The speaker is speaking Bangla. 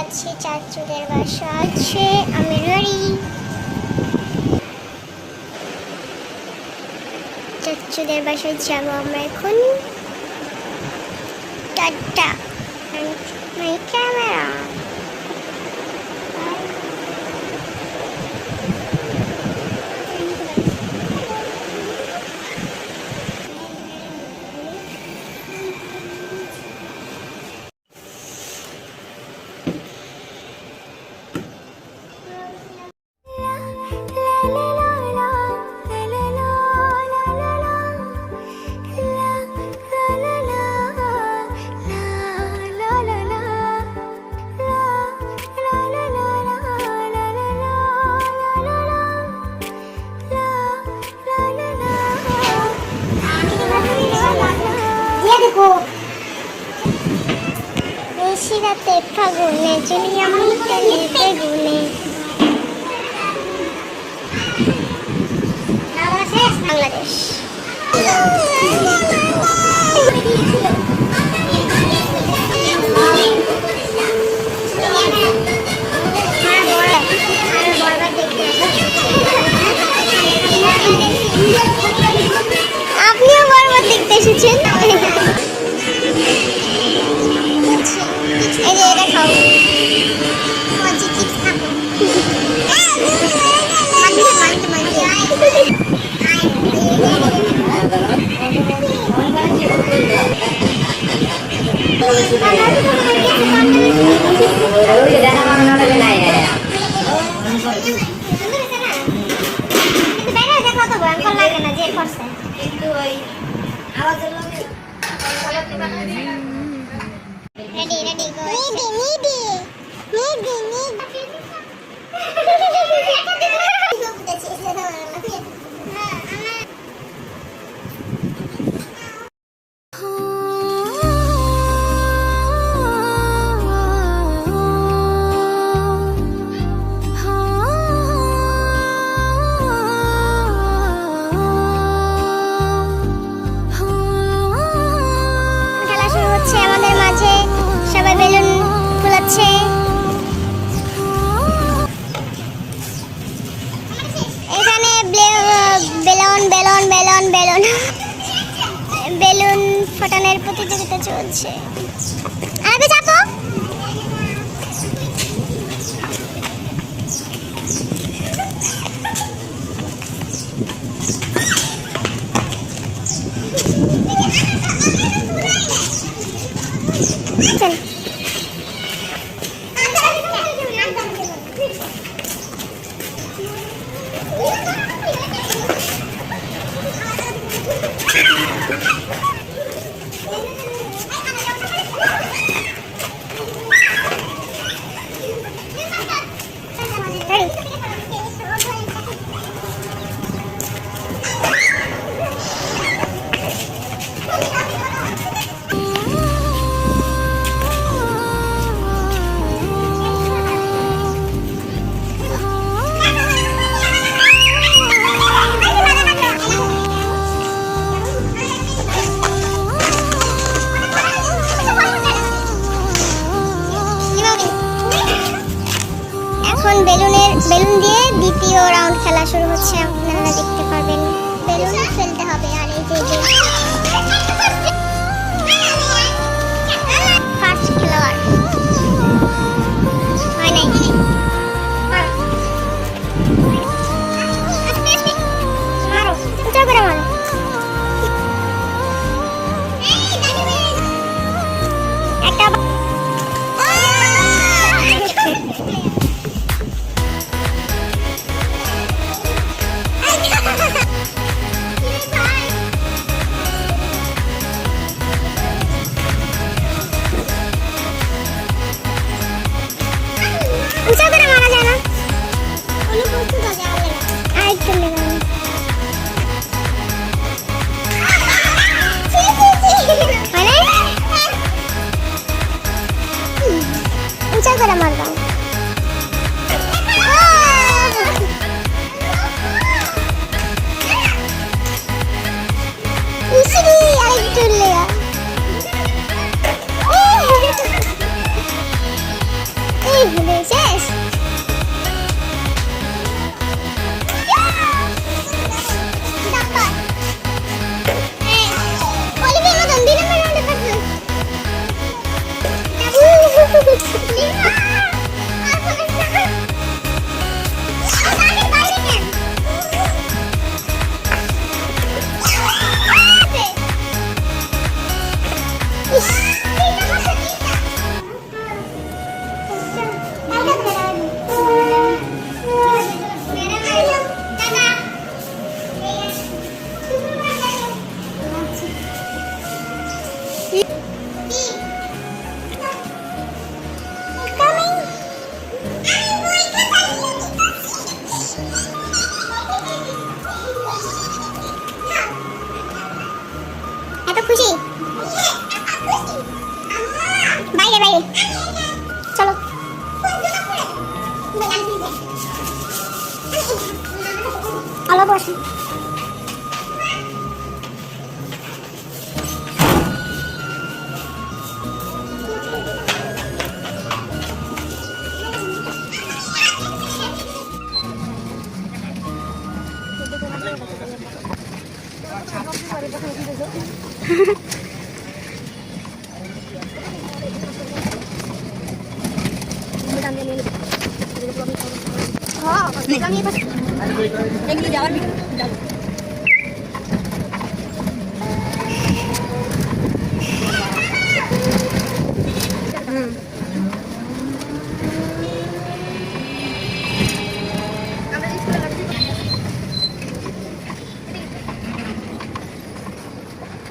যাচ্ছি, চাচুদের বাসা আছে, আমি রেডি। চাচুদের বাসায় যাবো আমরা এখন। টাটা। My camera. বেশিরাতে ফাগুনে চলিয়া মুক্তলে বেগুনে। বাংলাদেশ। আপনিও বরবাদ দেখতে এসেছেন? এই যে এটা খাও। বেলুন ফাটানোর প্রতিযোগিতা চলছে। আরে চাপো। চল। বেলুন দিয়ে দ্বিতীয় রাউন্ড খেলা শুরু হচ্ছে। আপনারা দেখতে পারবেন বেলুন ফেলতে হবে। আর এই যে ফার্স্ট খেলোয়াড় হয় নাই। মারো, উঁচা করে মারো। একটা উঁচা করে মারা যায় না। আরেকটু লেগে উঁচা করে মারবা। আরেকটু লেগে বাইরে বাইরে চলো। আলো বসে এগুলো যাওয়ার